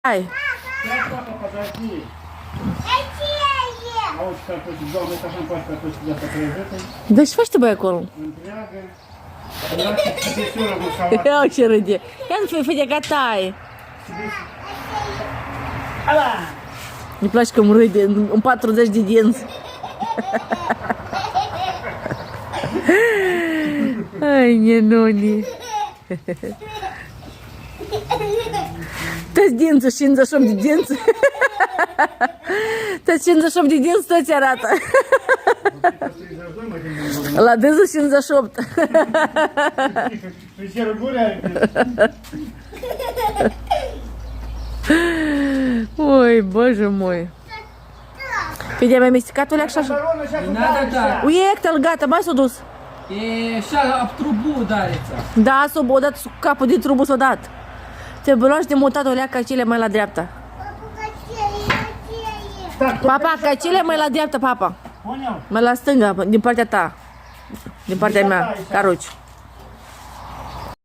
Hai. Da-și faci tu, băi, acolo? Ia ce râde. Ia nu fii de gatai. Îmi place că îmi râde în 40 de dinți. Ai, nenoni. Toți dinții, 58 de dinți. Toți 58 de dinți, toți arată. La dânsul 58. Ой, боже мой. Fidea mai mesticat, Oleac, și așa? Не надо так. Uiecte-l, gata, mai s-o dus. И сейчас об трубу ударится. Da, s-o dat sub capul de trubul s-o dat. Trebuie luași de mutat, Oleac, căcile mai la dreapta. Papa, căcile mai la dreapta, papa. Mai la stânga, din partea ta. Din partea mea, caruci.